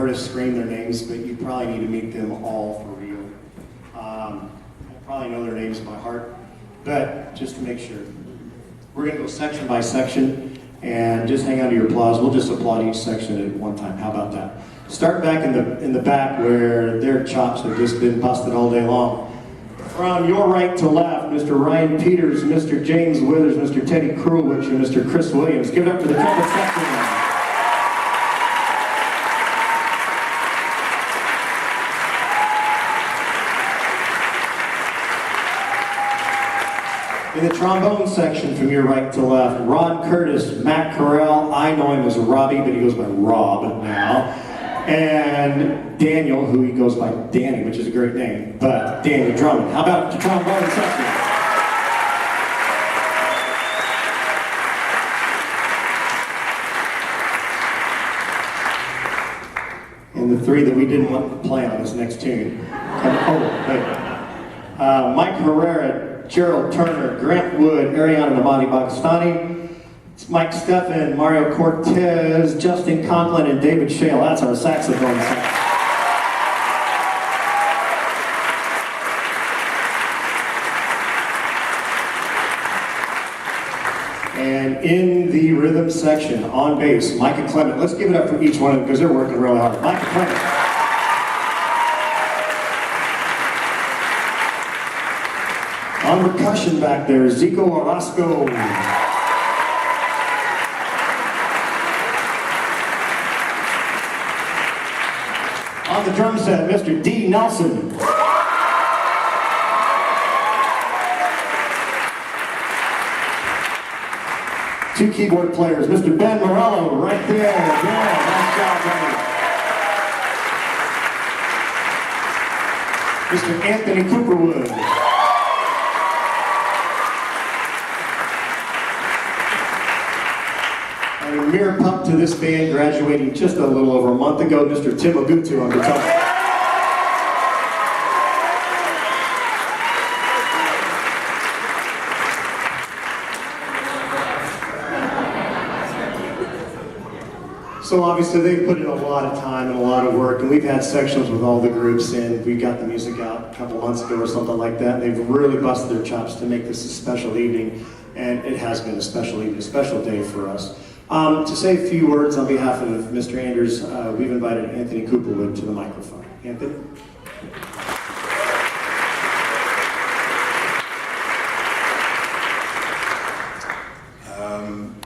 heard us scream their names, but you probably need to meet them all for real. I probably know their names by heart, but just to make sure. We're going to go section by section, and just hang on to your applause. We'll just applaud each section at one time. How about that? Start back in the back where their chops have just been busted all day long. From your right to left, Mr. Ryan Peters, Mr. James Withers, Mr. Teddy Krulwich, and Mr. Chris Williams. Give it up for the trumpet section. In the trombone section, from your right to left, Ron Curtis, Matt Carell, I know him as Robbie, but he goes by Rob now, and Daniel, who he goes by Danny, which is a great name, but Daniel Drummond. How about the trombone section? And the three that we didn't want to play on this next tune. Mike Herrera, Gerald Turner, Grant Wood, Ariana Namadi Pakistani, Mike Steffen, Mario Cortez, Justin Conklin, and David Shale. That's our saxophone section. And in the rhythm section, on bass, Micah Clement. Let's give it up for each one of them because they're working really hard. Micah Clement. On percussion back there, Zico Orozco. On the drum set, Mr. D. Nelson. Two keyboard players, Mr. Ben Morello, right there. Yeah, nice job, buddy. Mr. Anthony Cooperwood. And a mere pup to this band, graduating just a little over a month ago, Mr. Tim Ogutu on guitar. So obviously they've put in a lot of time and a lot of work, and we've had sections with all the groups, and we got the music out a couple months ago or something like that. They've really busted their chops to make this a special evening, and it has been a special evening, a special day for us. To say a few words on behalf of Mr. Anders, we've invited Anthony Cooperwood to the microphone. Anthony?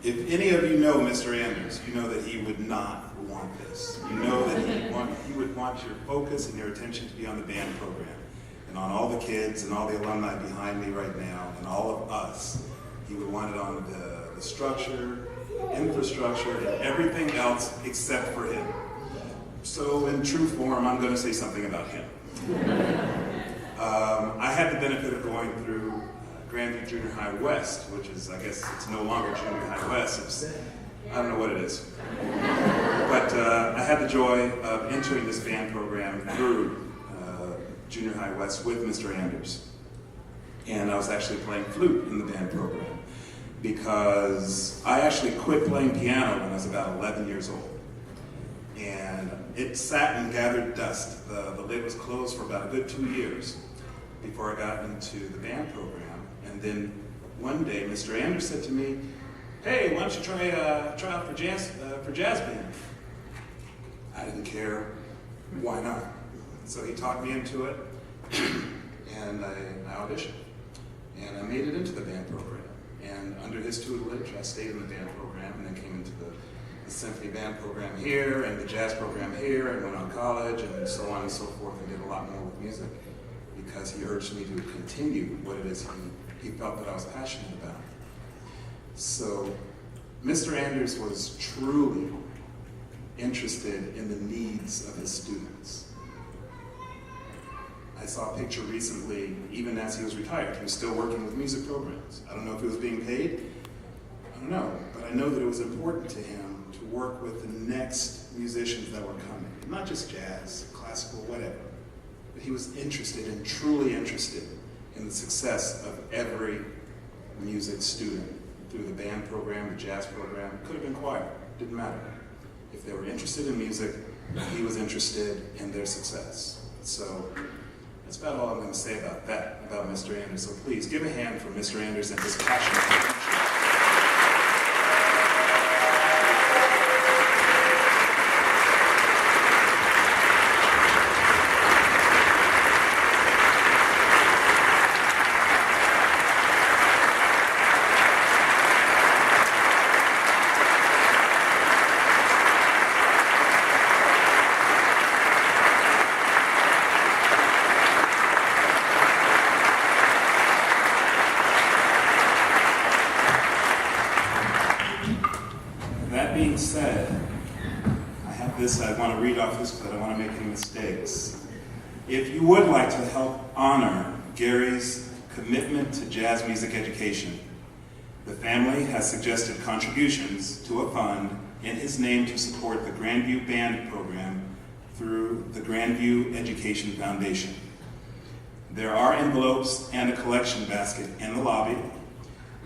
If any of you know Mr. Anders, you know that he would not want this. You know that he would want your focus and your attention to be on the band program and on all the kids and all the alumni behind me right now and all of us. He would want it on the structure, infrastructure, and everything else except for him. So in true form, I'm going to say something about him. I had the benefit of going through Grandview Junior High West, which is, I guess, it's no longer Junior High West. I don't know what it is. But I had the joy of entering this band program through Junior High West with Mr. Anders. And I was actually playing flute in the band program because I actually quit playing piano when I was about 11 years old. And it sat and gathered dust. The lid was closed for about a good 2 years before I got into the band program. And then one day, Mr. Anders said to me, "Hey, why don't you try out for jazz band?" I didn't care. Why not? So he talked me into it, and I auditioned, and I made it into the band program. And under his tutelage, I stayed in the band program, and then came into the symphony band program here, and the jazz program here, and went on college, and so on and so forth, and did a lot more with music because he urged me to continue what it is he felt that I was passionate about. So Mr. Anders was truly interested in the needs of his students. I saw a picture recently, even as he was retired, he was still working with music programs. I don't know if he was being paid, I don't know, but I know that it was important to him to work with the next musicians that were coming. Not just jazz, classical, whatever, but he was interested and truly interested in the success of every music student through the band program, the jazz program. It could have been choir, didn't matter. If they were interested in music, he was interested in their success. So that's about all I'm going to say about that, about Mr. Anders. So please give a hand for Mr. Anders and his passion for teaching. That being said, I have this, I want to read off this because I don't want to make any mistakes. If you would like to help honor Gary's commitment to jazz music education, the family has suggested contributions to a fund in his name to support the Grandview Band program through the Grandview Education Foundation. There are envelopes and a collection basket in the lobby.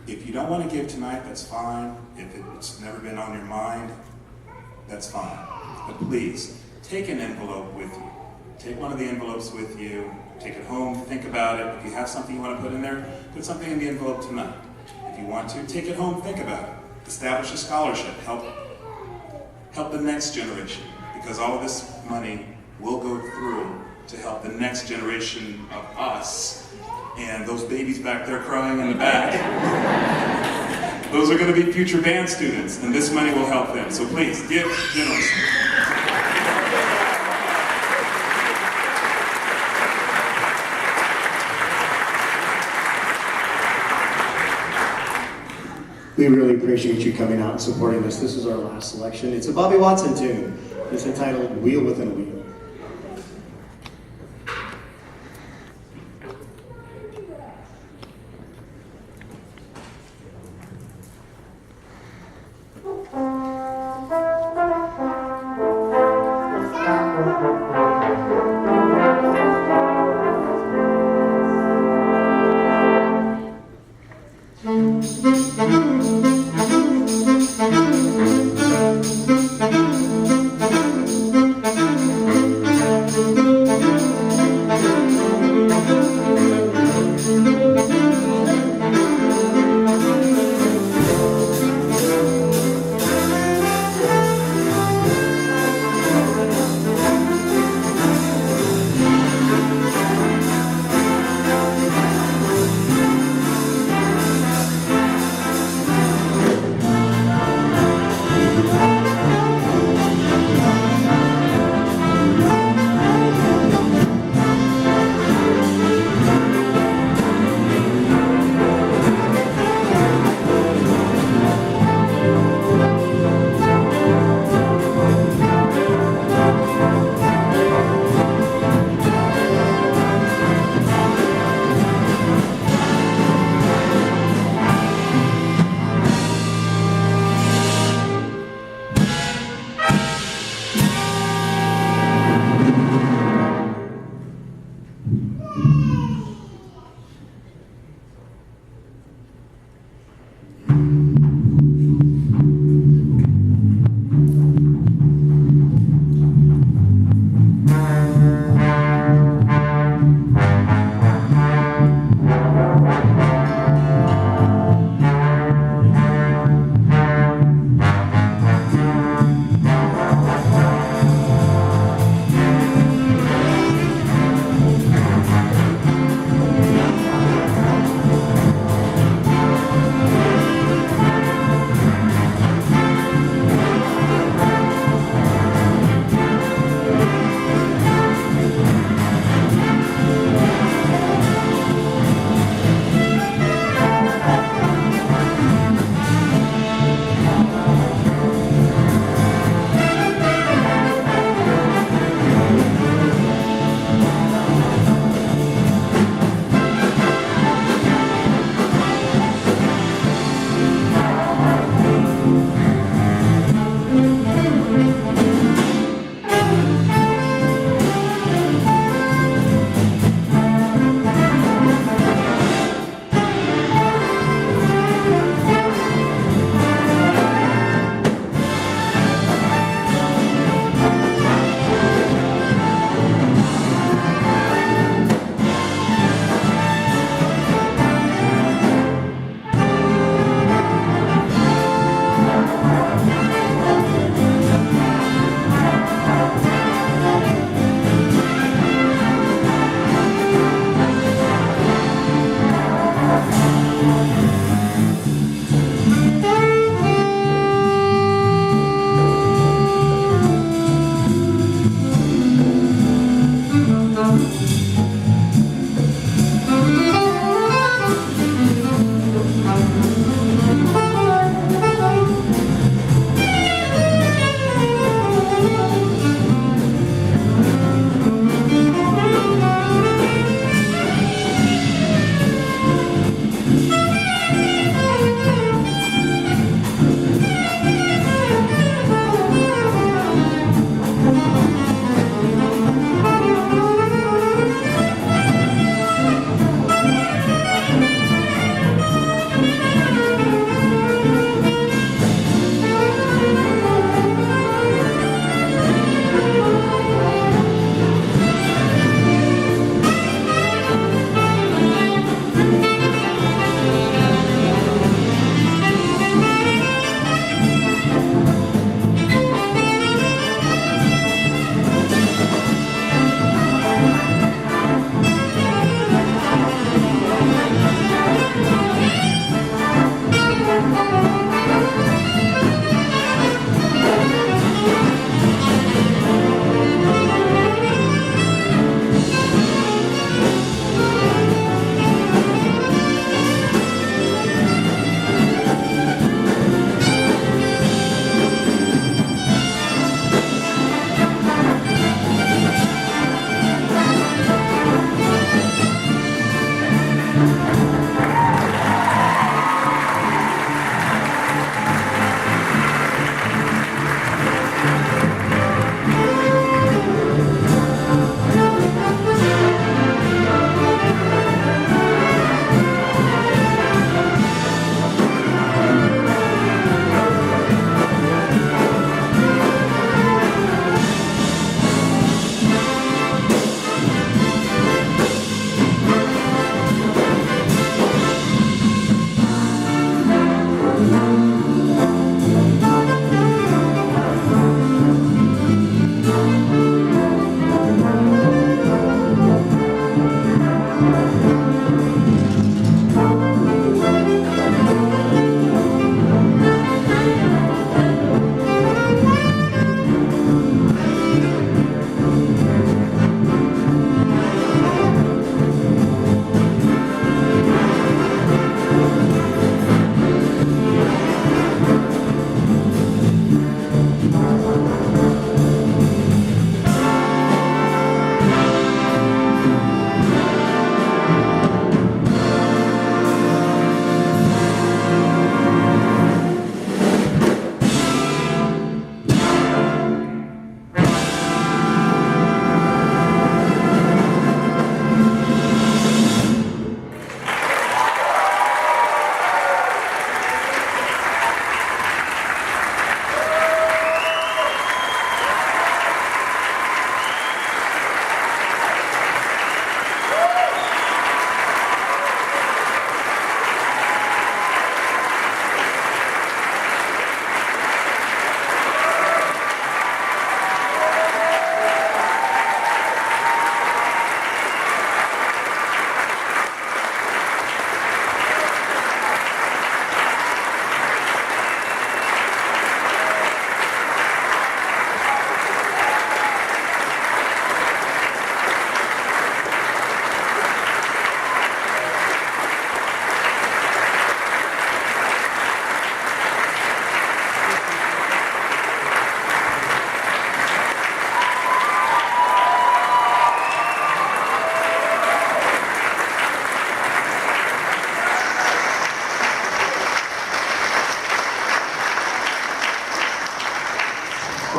If you don't want to give tonight, that's fine. If it's never been on your mind, that's fine. But please, take an envelope with you. Take one of the envelopes with you. Take it home, think about it. If you have something you want to put in there, put something in the envelope tonight. If you want to, take it home, think about it. Establish a scholarship. Help the next generation. Because all of this money will go through to help the next generation of us. And those babies back there crying in the back, those are going to be future band students, and this money will help them. So please, give generously. We really appreciate you coming out and supporting us. This is our last selection. It's a Bobby Watson tune. It's entitled Wheel Within a Wheel.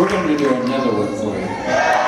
We're going to do another one for you.